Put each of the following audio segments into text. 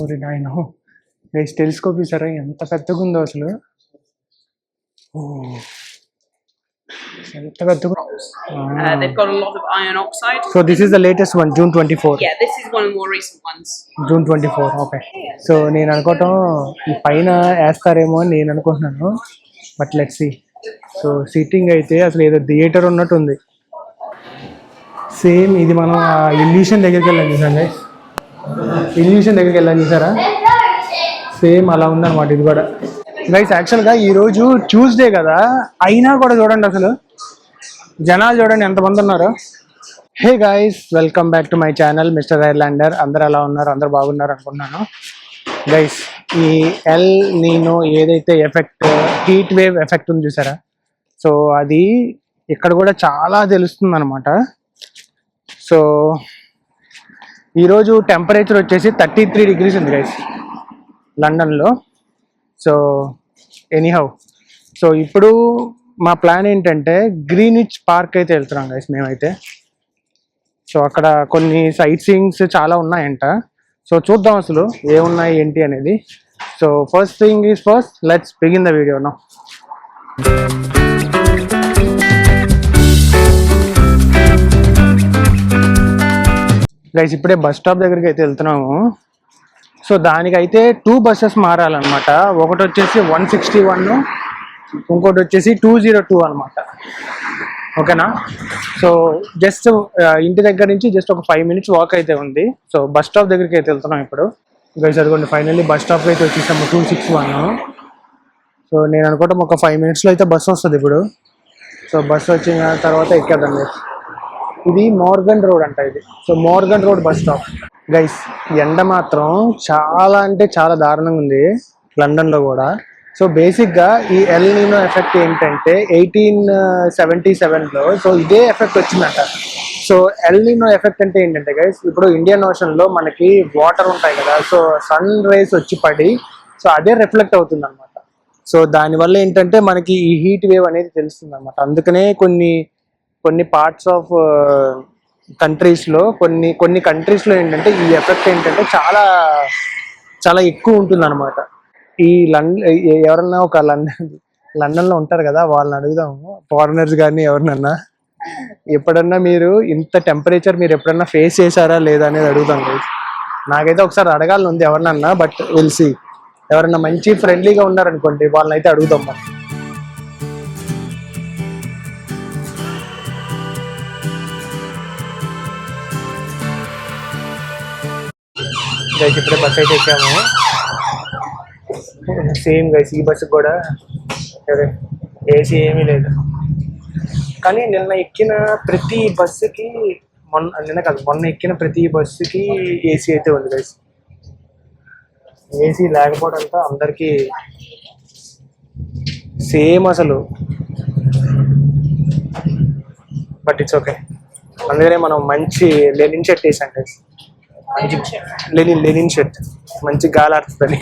ఓరి నాయన guys telescope చూసారా ఎంత పెద్దగా ఉందో అసలు. ఓ ఎంత పెద్దగా. They've got a lot of iron oxide. So this is the latest one, June 24. Yeah, this is one of the more recent ones. June 24. Okay. So నేను అనుకోవటం ఈ పైన వేస్తారేమో అని నేను అనుకుంటున్నాను, but let's see. So seating అయితే అసలు ఏదో థియేటర్ ఉన్నట్టు ఉంది. సేమ్ ఇది మనం ఇల్యూషన్ దగ్గరికి వెళ్ళాం చూసాం గైస్, ఇల్యూషన్ దగ్గరికి వెళ్ళాం చూసారా, సేమ్ అలా ఉందన్నమాట ఇది కూడా గైస్. యాక్చువల్గా ఈరోజు ట్యూస్డే కదా, అయినా కూడా చూడండి అసలు జనాలు చూడండి ఎంతమంది ఉన్నారు. Hey guys, welcome back to my channel Mr Irelander. అందరు ఎలా ఉన్నారు? అందరు బాగున్నారు అనుకుంటున్నాను గైస్. ఈ ఎల్ నీనో ఏదైతే ఎఫెక్ట్, హీట్ వేవ్ ఎఫెక్ట్ ఉంది చూసారా, సో అది ఇక్కడ కూడా చాలా తెలుస్తుంది అనమాట. సో ఈరోజు టెంపరేచర్ వచ్చేసి 33 degrees ఉంది గైస్ లండన్లో. సో ఎనీహౌ, సో ఇప్పుడు మా ప్లాన్ ఏంటంటే గ్రీన్విచ్ పార్క్ అయితే వెళ్తున్నాం గైస్ మేమైతే. సో అక్కడ కొన్ని సైట్ సీయింగ్స్ చాలా ఉన్నాయంట, సో చూద్దాం అసలు ఏమున్నాయి ఏంటి అనేది. So first thing is first, let's begin the video now. Guys ఇప్పుడే బస్ స్టాప్ దగ్గరికి అయితే వెళ్తున్నాము. సో దానికైతే 2 buses మారాలన్నమాట. ఒకటి వచ్చేసి 161, ఇంకోటి వచ్చేసి 202 అనమాట. ఓకేనా? సో జస్ట్ ఇంటి దగ్గర నుంచి జస్ట్ ఒక 5 minutes వాక్ అయితే ఉంది. సో బస్ స్టాప్ దగ్గరికి అయితే వెళ్తున్నాం ఇప్పుడు గైస్. అదిగోండి ఫైనల్లీ బస్ స్టాప్కి అయితే వచ్చేసాము, 261. సో నేను అనుకోవటం ఒక 5 minutesలో అయితే బస్సు వస్తుంది ఇప్పుడు. సో బస్సు వచ్చిన తర్వాత ఎక్కేద్దాం గైస్. ఇది మోర్గన్ రోడ్ అంట ఇది. So Morgan road bus stop guys. ఎండ మాత్రం చాలా అంటే చాలా దారుణంగా ఉంది లండన్లో కూడా. సో బేసిక్గా ఈ ఎల్ నీనో ఎఫెక్ట్ ఏంటంటే 1877లో సో ఇదే ఎఫెక్ట్ వచ్చిందంట. సో ఎల్ నీనో ఎఫెక్ట్ అంటే ఏంటంటే గైస్, ఇప్పుడు ఇండియన్ ఓషన్లో మనకి వాటర్ ఉంటాయి కదా, సో సన్ రేస్ వచ్చి పడి సో అదే రిఫ్లెక్ట్ అవుతుంది అనమాట. సో దానివల్ల ఏంటంటే మనకి ఈ హీట్ వేవ్ అనేది తెలుస్తుంది అనమాట. అందుకనే కొన్ని పార్ట్స్ ఆఫ్ కంట్రీస్లో కొన్ని కంట్రీస్లో ఏంటంటే ఈ ఎఫెక్ట్ ఏంటంటే చాలా చాలా ఎక్కువ ఉంటుంది అనమాట. ఈ ఎవరన్నా ఒక లండన్లో ఉంటారు కదా, వాళ్ళని అడుగుదాము, ఫారినర్స్ కానీ ఎవరినన్నా, ఎప్పుడన్నా మీరు ఇంత టెంపరేచర్ మీరు ఎప్పుడన్నా ఫేస్ చేశారా లేదా అనేది అడుగుదాం. నాకైతే ఒకసారి అడగాలని ఉంది ఎవరినన్నా, బట్ విల్ సీ. ఎవరన్నా మంచి ఫ్రెండ్లీగా ఉన్నారనుకోండి వాళ్ళని అయితే అడుగుదాం మనం. గైస్ ఇప్పుడే బస్ అయితే ఎక్కాము. సేమ్ గైస్ ఈ బస్సుకి కూడా ఏసీ ఏమీ లేదు, కానీ నిన్న ఎక్కిన ప్రతి బస్సుకి మొన్న ఎక్కిన ప్రతి బస్సుకి ఏసీ అయితే ఉంది గైస్. ఏసీ లేకపోవడంతో అందరికీ సేమ్ అసలు, బట్ ఇట్స్ ఓకే. అందుకనే మనం మంచి లెనిన్ షర్ట్ వేసాం గైస్, మంచి లెనిన్ షర్ట్, మంచి గాలి ఆడుతుంది.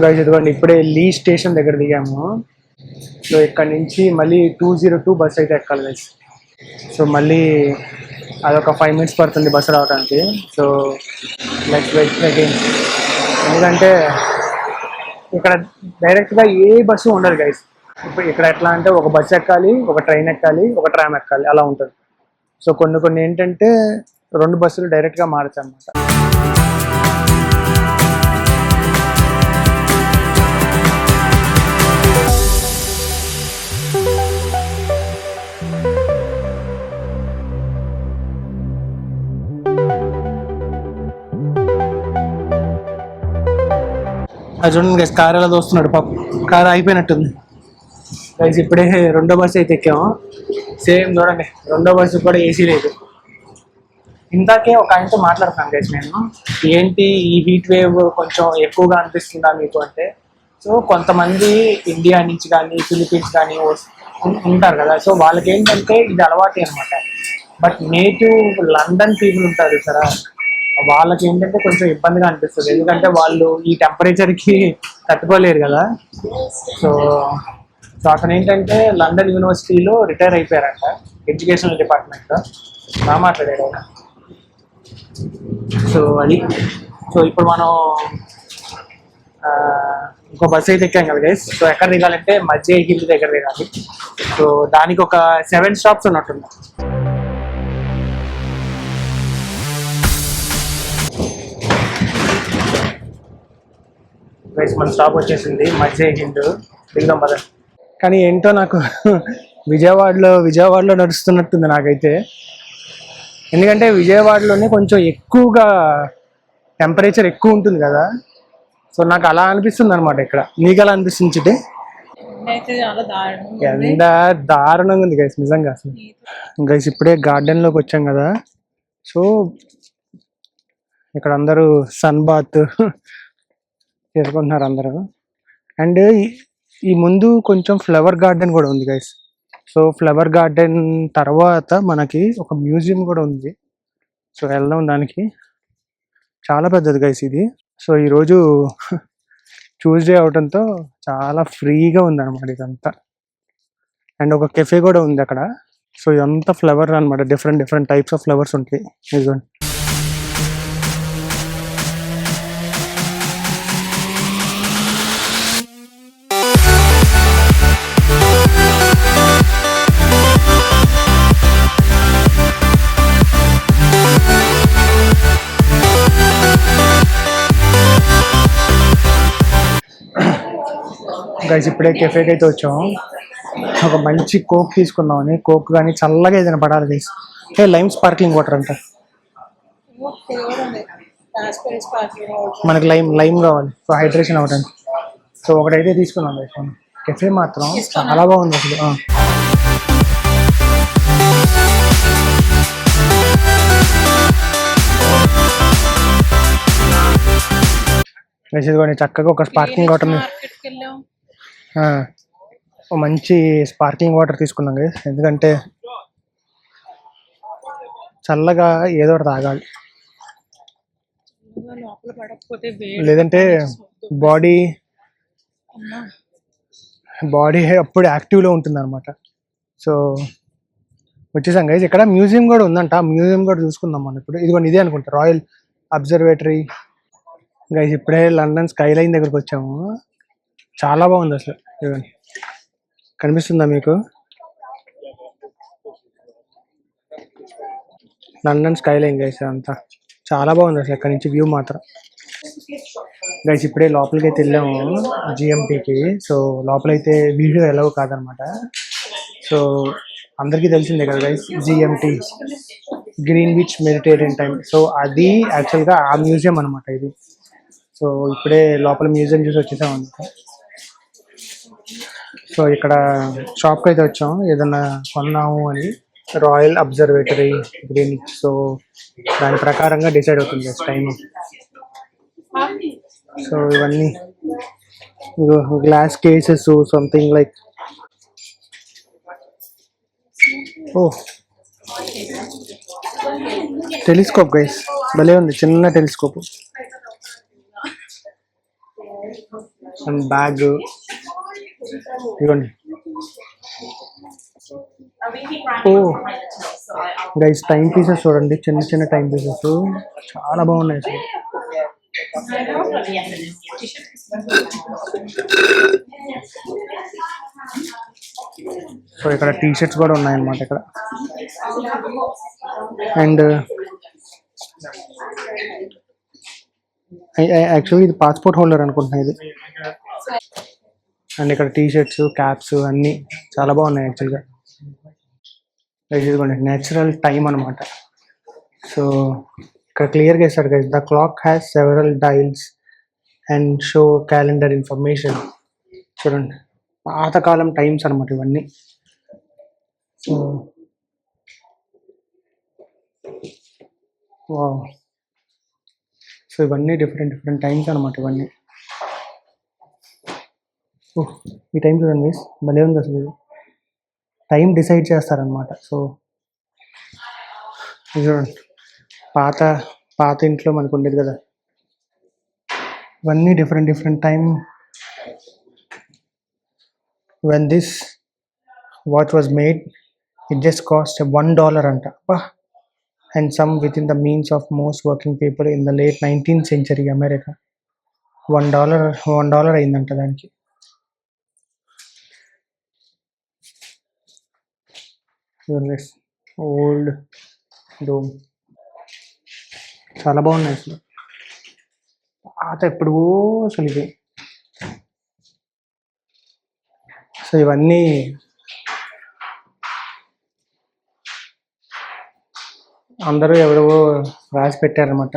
గైస్ ఇదిగోండి ఇప్పుడే లీ స్టేషన్ దగ్గర దిగాము. సో ఇక్కడ నుంచి మళ్ళీ 202 బస్ అయితే ఎక్కాలి గైస్. సో మళ్ళీ అదొక 5 minutes పడుతుంది బస్సు రావడానికి. సో లెట్స్ వెయిట్ అగైన్, ఎందుకంటే ఇక్కడ డైరెక్ట్గా ఏ బస్సు ఉండదు గైస్. ఇప్పుడు ఇక్కడ ఎట్లా అంటే ఒక బస్సు ఎక్కాలి, ఒక ట్రైన్ ఎక్కాలి, ఒక ట్రామ్ ఎక్కాలి, అలా ఉంటుంది. సో కొన్ని ఏంటంటే 2 బస్సులు డైరెక్ట్గా మారుతాయి అన్నమాట. అది చూడండి గైస్, కార్ ఎలా దోస్తున్నాడు పాప, కార్ అయిపోయినట్టుంది గైస్. ఇప్పుడే 2వ బస్సు అయితే ఎక్కాము. సేమ్ చూడండి 2వ బస్సు కూడా ఏసీ లేదు. ఇందాకే ఒక ఆయనతో మాట్లాడుతున్నాను గైస్ నేను, ఏంటి ఈ హీట్ వేవ్ కొంచెం ఎక్కువగా అనిపిస్తుందా మీకు అంటే, సో కొంతమంది ఇండియా నుంచి కానీ ఫిలిపీన్స్ కానీ ఉంటారు కదా, సో వాళ్ళకి ఏంటంటే ఇది అలవాటు అనమాట. బట్ నేటివ్ లండన్ పీపుల్ ఉంటారు సరే, వాళ్ళకి ఏంటంటే కొంచెం ఇబ్బందిగా అనిపిస్తుంది, ఎందుకంటే వాళ్ళు ఈ టెంపరేచర్కి తట్టుకోలేరు కదా. సో సో అతను ఏంటంటే లండన్ యూనివర్సిటీలో రిటైర్ అయిపోయారంట, ఎడ్యుకేషనల్ డిపార్ట్మెంట్లో. బాగా మాట్లాడాడు ఆయన. సో అది. సో ఇప్పుడు మనం ఇంకో బస్సు అయితే ఎక్కాం కదా గైస్. సో ఎక్కడ దిగాలంటే మధ్య హిల్ దగ్గర దిగాలి. సో దానికి ఒక 7 స్టాప్స్ ఉన్నట్టుంది. గైస్ మన స్టాప్ వచ్చేసింది మధ్య హిల్, దిగుదాం పద. కానీ ఏంటో నాకు విజయవాడలో నడుస్తున్నట్టుంది నాకైతే, ఎందుకంటే విజయవాడలోనే కొంచెం ఎక్కువగా టెంపరేచర్ ఎక్కువ ఉంటుంది కదా. సో నాకు అలా అనిపిస్తుంది అనమాట ఇక్కడ. నీకు ఎలా అనిపిస్తుంది చిట్టి? ఎంత దారుణంగా ఉంది గైస్ నిజంగా. అసలు గైస్ ఇప్పుడే గార్డెన్లోకి వచ్చాం కదా. సో ఇక్కడ అందరూ సన్ బాత్ చేసుకుంటున్నారు అందరూ. అండ్ ఈ ముందు కొంచెం ఫ్లవర్ గార్డెన్ కూడా ఉంది గైస్. సో ఫ్లవర్ గార్డెన్ తర్వాత మనకి ఒక మ్యూజియం కూడా ఉంది. సో వెళ్దాం దానికి. చాలా పెద్దది గైస్ ఇది. సో ఈరోజు ట్యూస్డే అవడంతో చాలా ఫ్రీగా ఉంది అనమాట ఇదంతా. అండ్ ఒక కెఫే కూడా ఉంది అక్కడ. సో ఇదంతా ఫ్లవర్ అనమాట, డిఫరెంట్ టైప్స్ ఆఫ్ ఫ్లవర్స్ ఉంటాయి. ఇదిగోండి. గైస్ ఇప్పుడే కెఫేకి అయితే వచ్చాము. ఒక మంచి కోక్ తీసుకుందామని. కోక్ కానీ చల్లగా ఏదైనా పడాలి గైస్. లైమ్ స్పార్క్లింగ్ వాటర్ అంట. మనకి లైమ్ కావాలి సో హైడ్రేషన్ అవ్వడానికి. సో ఒకటైతే తీసుకున్నాం గైస్. కెఫే మాత్రం చాలా బాగుంది అసలు. ఇదిగోండి చక్కగా ఒక స్పార్కింగ్ వాటర్, మంచి స్పార్కింగ్ వాటర్ తీసుకున్నాం కదా, ఎందుకంటే చల్లగా ఏదో ఒకటి తాగాలి, లేదంటే బాడీ అప్పుడు యాక్టివ్లో ఉంటుంది అనమాట. సో వచ్చేసాం గైస్. ఇక్కడ మ్యూజియం కూడా ఉందంట, మ్యూజియం కూడా చూసుకుందాం మనం ఇప్పుడు. ఇదిగోండి ఇదే అనుకుంటా, రాయల్ అబ్జర్వేటరీ. గైస్ ఇప్పుడే లండన్ స్కై లైన్ దగ్గరకు వచ్చాము. చాలా బాగుంది అసలు. ఇదిగోండి కనిపిస్తుందా మీకు? లండన్ స్కై లైన్ గైస్ అంతా చాలా బాగుంది అసలు ఇక్కడ నుంచి వ్యూ మాత్రం. గైస్ ఇప్పుడే లోపలికి అయితే వెళ్ళాము జిఎంటీకి. సో లోపలైతే వీడియో ఎలవ్ కాదనమాట. సో అందరికీ తెలిసిందే కదా guys, GMT Greenwich Mediterranean time. So అది యాక్చువల్గా ఆ మ్యూజియం అనమాట ఇది. సో ఇప్పుడే లోపల మ్యూజియం చూసి వచ్చేసాం అనమాట. సో ఇక్కడ షాప్కి అయితే వచ్చాము ఏదన్నా కొన్నాము అని. Royal observatory Greenwich. సో దాని ప్రకారంగా డిసైడ్ అవుతుంది టైం. సో ఇవన్నీ గ్లాస్ కేసెస్ సంథింగ్ లైక్. ఓ టెలిస్కోప్ గైస్, భలే ఉంది, చిన్న టెలిస్కోప్. అండ్ బ్యాగ్ ఇవ్వండి. ఓ గైస్ టైం పీసెస్ చూడండి, చిన్న టైం పీసెస్ చాలా బాగున్నాయి అసలు. సో ఇక్కడ టీ షర్ట్స్ కూడా ఉన్నాయన్నమాట ఇక్కడ. అండ్ యాక్చువల్లీ ఇది పాస్పోర్ట్ హోల్డర్ అనుకుంటున్నా ఇది. అండ్ ఇక్కడ టీ షర్ట్స్, క్యాప్స్ అన్నీ చాలా బాగున్నాయి యాక్చువల్గా. ఇదిగోండి నేచురల్ టైం అనమాట. సో ఇక్కడ క్లియర్గా ఇస్తాడు guys, the clock has several డైల్స్ and show calendar information. చూడండి పాతకాలం టైమ్స్ అనమాట ఇవన్నీ. సో వావ్, సో ఇవన్నీ డిఫరెంట్ టైమ్స్ అనమాట ఇవన్నీ. ఈ టైం చూడండి భలే ఉంది అసలు. టైం డిసైడ్ చేస్తారనమాట. సో ఇది చూడండి, పాత పాత ఇంట్లో మనకు ఉండేది కదా, ఇవన్నీ different time. When this watch was made, it just cost $1 అంట. And some with in the means of most working people in the late 19th century America, $1 అయిందంట దానికి. ఓల్డ్ డోమ్ చాలా బాగున్నాయి అసలు, పాత ఎప్పుడు అసలు ఇది. సో ఇవన్నీ అందరూ ఎవరో రాసి పెట్టారనమాట.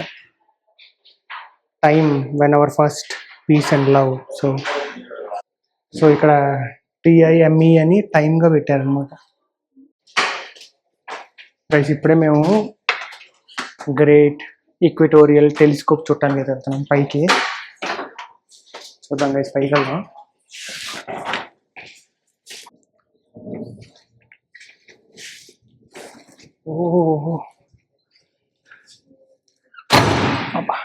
Time when our first peace and love. So ఇక్కడ TIME అని టైమ్గా పెట్టారనమాట. గైస్ ఇప్పుడే మేము గ్రేట్ ఈక్వటోరియల్ టెలిస్కోప్ చూడటానికి వెళ్తున్నాం పైకి. చూద్దాం గైస్, పైకి వెళ్దాం. ఓహో అబ్బా,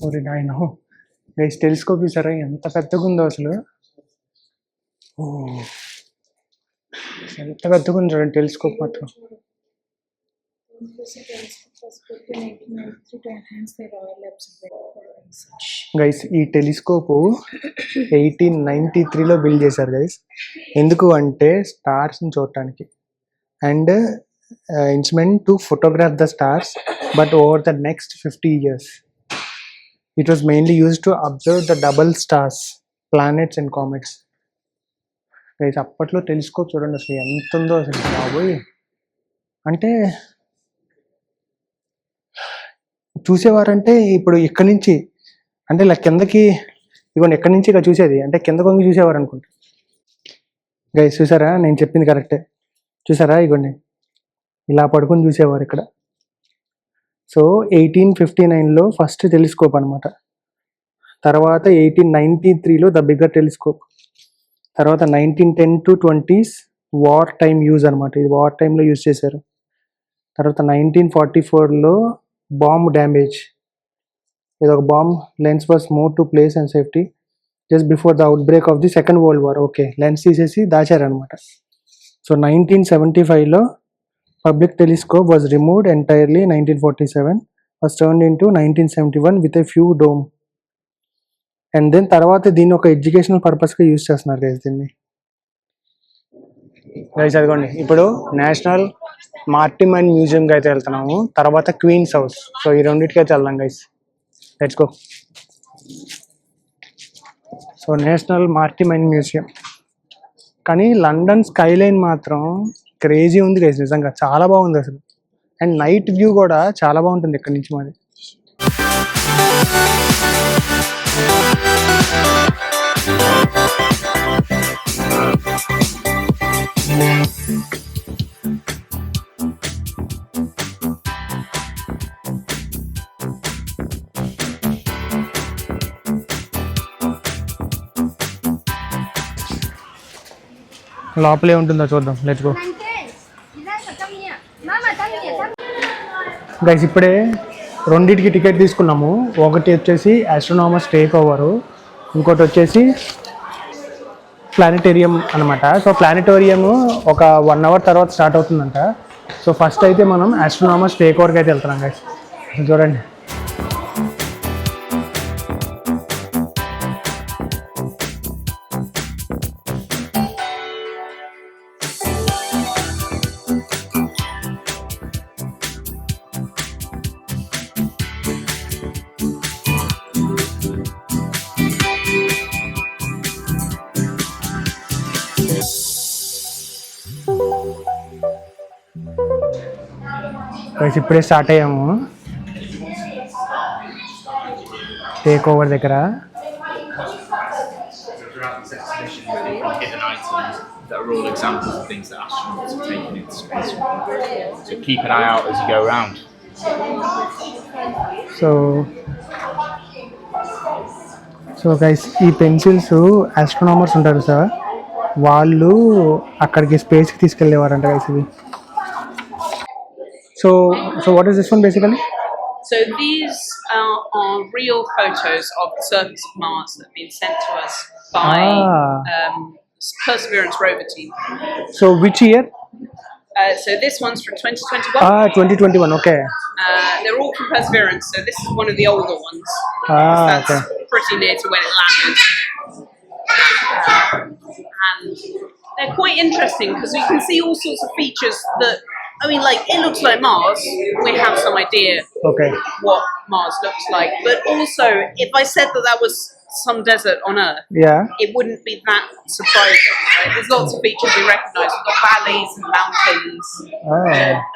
ఓరి నాయన గైస్, టెలిస్కోప్ చూసారా ఎంత పెద్దగా ఉందో అసలు. ఓ, ఎంత పెద్దగా ఉంది చూడండి టెలిస్కోప్ మాత్రం. గైస్ ఈ టెలిస్కోప్ 1893లో బిల్డ్ చేశారు గైస్. ఎందుకు అంటే స్టార్స్ని చూడటానికి, and instrument to photograph the stars. But over the next 50 years it was mainly used to observe the double stars, planets and comets. Guys అప్పట్లో టెలిస్కోప్ చూడండి అసలు ఎంత ఉందో అసలు బాబోయ్. అంటే చూసేవారంటే ఇప్పుడు ఇక్కడి నుంచి, అంటే ఇలా కిందకి, ఇదిగోండి ఎక్కడి నుంచి ఇక్కడ చూసేది అంటే కింద కొంగి చూసేవారు అనుకుంటా. గైస్ చూసారా, నేను చెప్పింది కరెక్టే. చూసారా, ఇదిగోండి ఇలా పడుకొని చూసేవారు ఇక్కడ. సో 1859లో ఫస్ట్ టెలిస్కోప్ అనమాట. తర్వాత 1893లో ద బిగ్గర్ టెలిస్కోప్. తర్వాత 1910 to 20s war time use అనమాట, ఇది వార్ టైంలో యూజ్ చేశారు. తర్వాత 1944లో బాంబ్ డ్యామేజ్, ఇది ఒక bomb lens was move to place and safety just before the outbreak of the second world war. Okay, lens తీసేసి దాచారనమాట. సో 1975లో public telescope was removed entirely. 1947 was turned into 1971 with a few dome. And then తర్వాత దీన్ని ఒక educational పర్పస్గా use చేస్తున్నారు guys దీన్ని. Guys అదిగోండి ఇప్పుడు నేషనల్ మార్టిమన్ మ్యూజియంకి అయితే వెళ్తున్నాము, తర్వాత క్వీన్స్ హౌస్. సో ఈ రెండింటికి అయితే వెళ్దాం guys, let's go. So national maritime museum, కానీ లండన్ స్కైలైన్ మాత్రం క్రేజీ ఉంది గైస్, నిజంగా చాలా బాగుంది అసలు. అండ్ నైట్ వ్యూ కూడా చాలా బాగుంటుంది ఇక్కడ నుంచి మరి. లోపలే ఉంటుందో చూద్దాం, లెట్స్ గో. గైస్ ఇప్పుడే రెండింటికి టికెట్ తీసుకున్నాము. ఒకటి వచ్చేసి ఆస్ట్రోనామర్స్ టేక్ ఓవరు, ఇంకోటి వచ్చేసి ప్లానెటేరియం అనమాట. సో ప్లానెటోరియం ఒక 1 hour తర్వాత స్టార్ట్ అవుతుందంట. సో ఫస్ట్ అయితే మనం ఆస్ట్రోనామర్స్ టేక్ ఓవర్కి అయితే వెళ్తున్నాం గైస్. చూడండి గైస్ ఇప్పుడే స్టార్ట్ అయ్యాము టేక్ ఓవర్ దగ్గర. Hidden items that are all examples of things that astronauts have taken into space. So keep an eye out as you go around. So guys ఈ pencils astronomers ఉంటారు sir, వాళ్ళు అక్కడికి స్పేస్కి తీసుకెళ్ళేవారంట guys. ఇవి So what is this one basically? So these are real photos of the surface of Mars that have been sent to us by Perseverance rover team. So which year? So this one's from 2021. 2021. Okay. They're all from Perseverance, so this is one of the older ones. That's Okay. pretty near to when it landed. And they're quite interesting because we can see all sorts of features that, I mean, like, it looks like Mars. We have some idea Okay. what Mars looks like. But also, if I said that was some desert on Earth, Yeah. it wouldn't be that surprising. Right? There's lots of features we recognise. We've got valleys and mountains,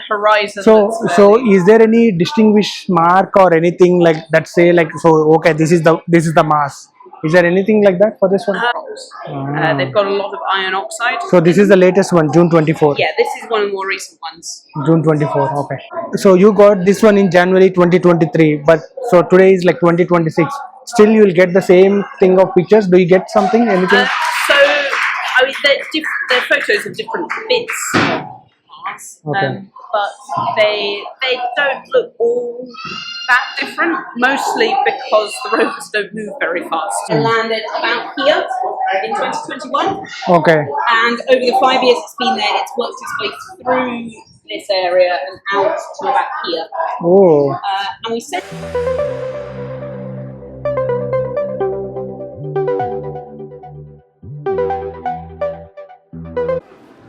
horizon. So that's so fairly- is there any distinguished mark or anything like that say like, so okay, this is the Mars? Is there anything like that for this one? They've got a lot of iron oxide. So this is the latest one, June 24. Yeah, this is one of the more recent ones. June 24. Okay. So you got this one in January 2023, but so today is like 2026. Still, you will get the same thing of pictures. Do you get something? Anything? So, I mean, they're photos of different bits of Mars, Okay. but they don't look all that different. Mostly because the rovers don't move very fast. It landed about here in 2021, Okay. and over the 5 years it's been there, it's worked its way through this area and out to about here. Oh. And we said.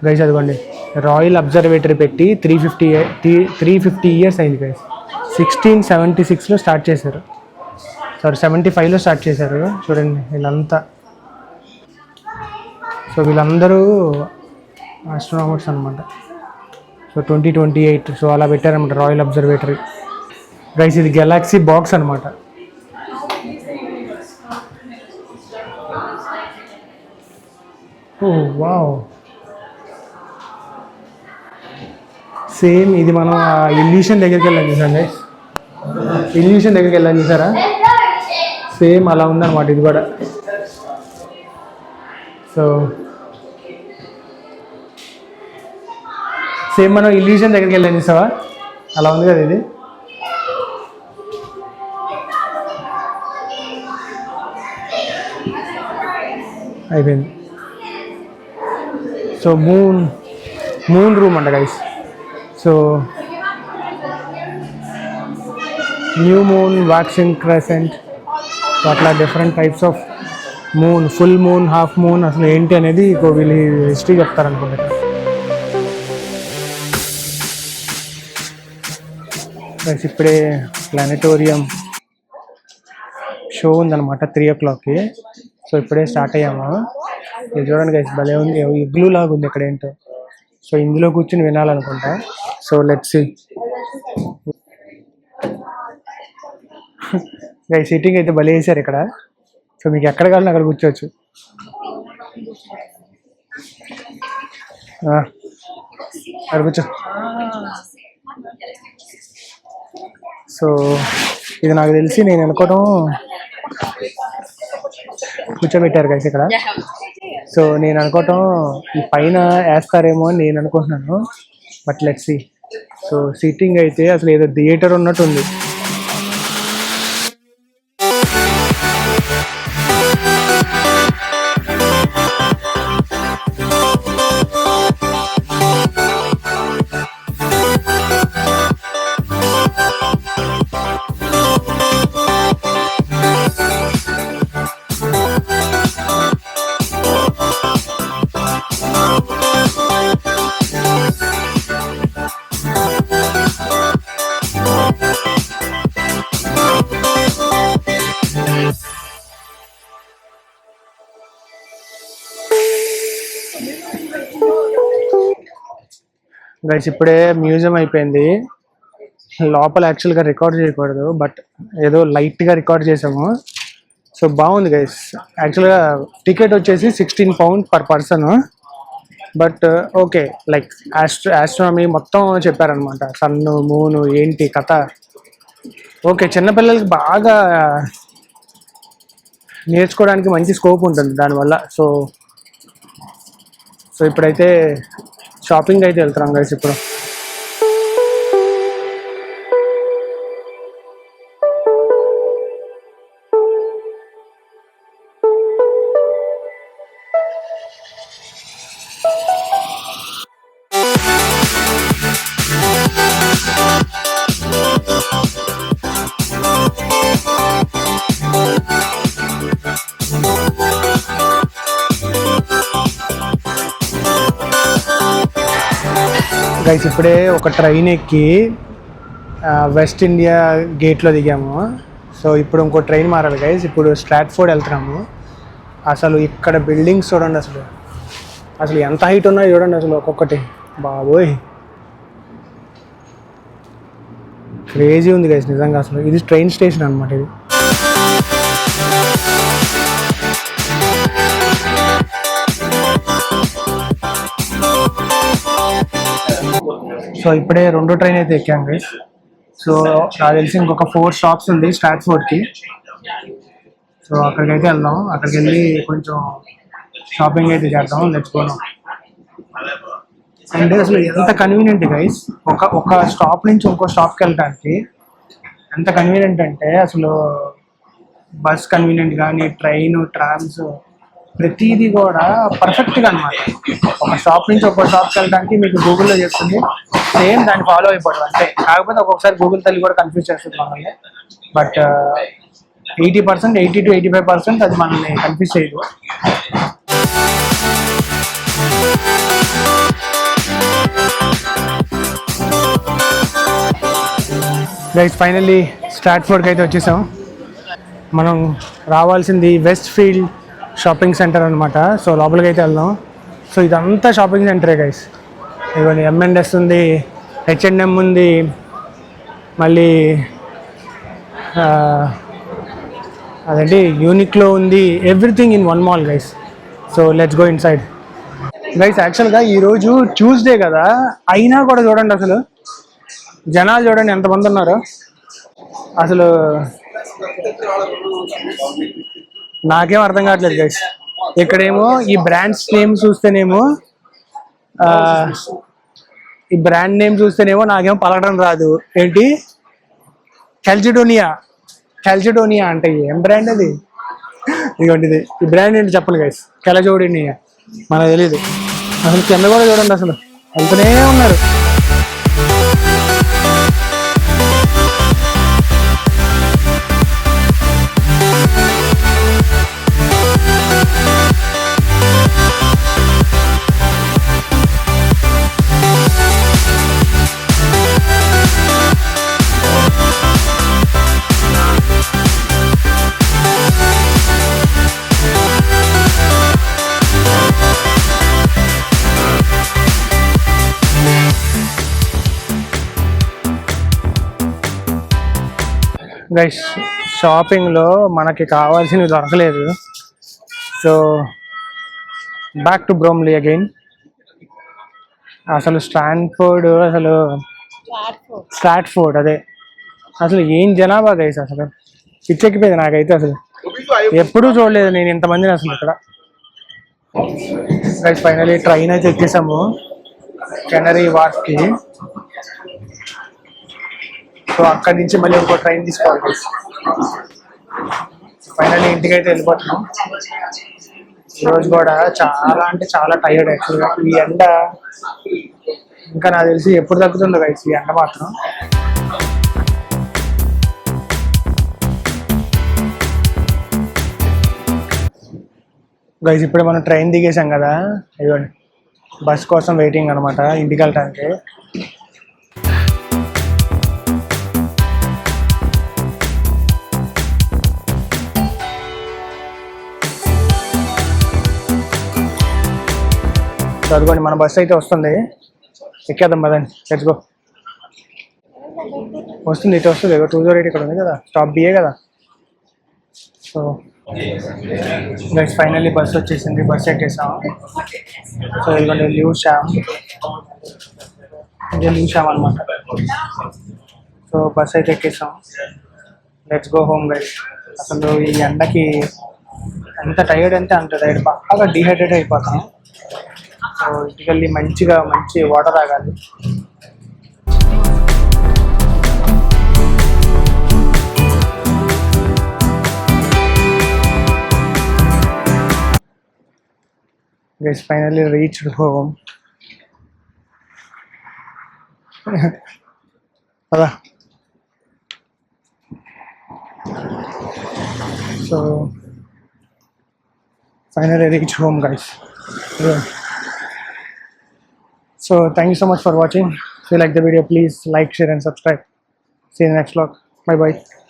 Guys అదిగోండి, royal observatory పెట్టి 350 years అయింది guys. 1676లో start చేశారు. 75లో start చేశారు. చూడండి వీళ్ళంతా. So వీళ్ళందరూ astronomers అనమాట. So 2028 so అలా పెట్టారనమాట రాయల్ అబ్జర్వేటరీ. గైస్ ఇది గెలాక్సీ బాక్స్ అనమాట. ఓ వావ్. సేమ్ ఇది మనం ఇల్యూషన్ దగ్గరికి వెళ్ళాం చూసాం గైస్. ఇల్యూషన్ దగ్గరికి వెళ్ళాం చూసారా, సేమ్ అలా ఉందన్నమాట ఇది కూడా. సో సేమ్ మనం ఇల్యూషన్ దగ్గరికి వెళ్ళాం చూసావా, అలా ఉంది కదా ఇది. అయిపోయింది. సో మూన్ రూమ్ అంట guys. So new moon, waxing crescent, so అట్లా different types of moon, full moon, half moon అసలు ఏంటి అనేది వీళ్ళు హిస్టరీ చెప్తారనుకుంటా. గైస్ ఇప్పుడే ప్లానెటోరియం షో ఉందన్నమాట 3 o'clockకి. సో ఇప్పుడే స్టార్ట్ అయ్యాము. ఇది చూడండి గైస్, భలే ఉంది. ఇగ్లూ లాగా ఉంది ఇక్కడ ఏంటో. సో ఇందులో కూర్చుని వినాలనుకుంటా. So let's see. Guys seating అయితే భలే వేసారు ఇక్కడ. సో మీకు ఎక్కడ కావాలని అక్కడ కూర్చోవచ్చు. అక్కడ కూర్చో. సో ఇది నాకు తెలిసి నేను అనుకోవడం కూర్చోబెట్టారు గైస్ ఇక్కడ. సో నేను అనుకోవటం ఈ పైన వేస్తారేమో అని నేను అనుకుంటున్నాను, but let's see. So seating అయితే అసలు ఏదో థియేటర్ ఉన్నట్టు ఉంది. గైస్ ఇప్పుడే మ్యూజియం అయిపోయింది. లోపల యాక్చువల్గా రికార్డ్ చేయకూడదు, బట్ ఏదో లైట్గా రికార్డ్ చేసాము. సో బాగుంది గైస్. యాక్చువల్గా టికెట్ వచ్చేసి 16 pounds per person, but okay, like astronomy మొత్తం చెప్పారనమాట. సన్ను, మూను ఏంటి కథ. ఓకే, చిన్నపిల్లలకి బాగా నేర్చుకోవడానికి మంచి స్కోప్ ఉంటుంది దానివల్ల. సో ఇప్పుడైతే షాపింగ్ అయితే వెళ్తున్నాం గైస్ ఇప్పుడు. గైస్ ఇప్పుడే ఒక ట్రైన్ ఎక్కి వెస్ట్ ఇండియా గేట్లో దిగాము. సో ఇప్పుడు ఇంకో ట్రైన్ మారాలి గైస్. ఇప్పుడు స్ట్రాట్ఫోర్డ్ వెళ్తున్నాము. అసలు ఇక్కడ బిల్డింగ్స్ చూడండి, అసలు అసలు ఎంత హైట్ ఉన్నాయో చూడండి అసలు ఒక్కొక్కటి. బాబోయ్ క్రేజీ ఉంది గైస్ నిజంగా. అసలు ఇది ట్రైన్ స్టేషన్ అనమాట ఇది. సో ఇప్పుడే రెండో ట్రైన్ అయితే ఎక్కాం గైస్. సో నాకు తెలిసి ఇంకొక 4 స్టాప్స్ ఉంది స్ట్రాట్ఫోర్డ్కి. సో అక్కడికి అయితే వెళ్దాం. అక్కడికి వెళ్ళి కొంచెం షాపింగ్ అయితే చేద్దాం. తెచ్చుకోవడం అంటే అసలు ఎంత కన్వీనియంట్ గైస్. ఒక స్టాప్ నుంచి ఇంకో స్టాప్కి వెళ్ళడానికి ఎంత కన్వీనియంట్ అంటే అసలు బస్ కన్వీనియంట్ కానీ ట్రైన్ ట్రామ్స్ ప్రతిదీ కూడా పర్ఫెక్ట్గా అనమాట. ఒక స్టాప్ నుంచి ఒక స్టాప్కి వెళ్ళడానికి మీకు గూగుల్లో చెప్తుంది, సేమ్ దాన్ని ఫాలో అయిపోవడం అంతే. కాకపోతే ఒక్కొక్కసారి గూగుల్ తల్లి కూడా కన్ఫ్యూజ్ చేస్తుంది మనల్ని. బట్ 80%, 80 to 85% అది మనల్ని కన్ఫ్యూజ్ చేయదు. గైస్ ఫైనల్లీ స్ట్రాట్ఫోర్డ్కి అయితే వచ్చేసాం. మనం రావాల్సింది వెస్ట్ ఫీల్డ్ షాపింగ్ సెంటర్ అనమాట. సో లోపలికి అయితే వెళ్దాం. సో ఇదంతా షాపింగ్ సెంటరే గైస్. ఇవన్నీ M&S ఉంది, H&M ఉంది, మళ్ళీ అదేంటి యూనిక్లో ఉంది. Everything in one mall guys. So let's go in side guys. యాక్చువల్గా ఈరోజు ట్యూస్డే కదా, అయినా కూడా చూడండి అసలు జనాలు చూడండి ఎంతమంది ఉన్నారు. అసలు నాకేం అర్థం కావట్లేదు గైస్. ఇక్కడేమో ఈ బ్రాండ్స్ నేమ్ చూస్తేనేమో నాకేమో పలకడం రాదు. ఏంటి కెల్జిడోనియా అంటే ఏం బ్రాండ్ అది? ఇదిగోండి ఇది. ఈ బ్రాండ్ ఏంటి చెప్పండి గైస్. కెలజోడినియా మనకు తెలీదు. అసలు కింద కూడా చూడండి అసలు వెళ్తూనే ఉన్నారు. గైస్ షాపింగ్లో మనకి కావాల్సినవి దొరకలేదు. So back to Bromley again. అసలు స్ట్రాట్ఫోర్డ్ అదే అసలు ఏం జనాభా గైస్. అసలు పిచ్చెక్కిపోయింది నాకైతే. అసలు ఎప్పుడూ చూడలేదు నేను ఇంతమందిని అసలు ఇక్కడ. గైస్ ఫైనలీ ట్రైన్ అయితే ఎక్కేసాము కెనరీ వార్ఫ్కి. సో అక్కడి నుంచి మళ్ళీ ఇంకో ట్రైన్ తీసుకోవాలి. ఫైనల్లీ ఇంటికి అయితే వెళ్ళిపోతున్నాం. ఈరోజు కూడా చాలా అంటే చాలా టైర్డ్ యాక్చువల్గా. ఈ ఎండ ఇంకా నాకు తెలిసి ఎప్పుడు తగ్గుతుందో గైస్ ఈ ఎండ మాత్రం. గైస్ ఇప్పుడే మనం ట్రైన్ దిగేసాం కదా, ఇదిగోండి బస్ కోసం వెయిటింగ్ అనమాట ఇంటికి వెళ్ళడానికి. చదువుకోండి మన బస్సు అయితే వస్తుంది, ఎక్కేద్దాం పదండి. Let's go. వస్తుంది ఇటు వస్తుంది. 208 ఇక్కడ ఉంది కదా, స్టాప్ బిఏ కదా. సో గైస్ ఫైనల్లీ బస్సు వచ్చేసింది, బస్సు ఎక్కేసాం. సో ఇదిగోండి లీవ్ శ్యామ్, ఇదే లీవ్ శ్యామ్ అనమాట. సో బస్సు అయితే ఎక్కేసాం. Let's go home guys. అసలు ఈ ఎండకి ఎంత టైర్డ్ అంటే అంత టైర్డ్, బాగా డిహైడ్రేట్ అయిపోతాం. సో ఇంటికి వెళ్ళి మంచి వాటర్ తాగాలి. Guys, finally reached home. So finally reached home guys. So thank you so much for watching. If you like the video, please like, share and subscribe. See you in the next vlog. Bye bye.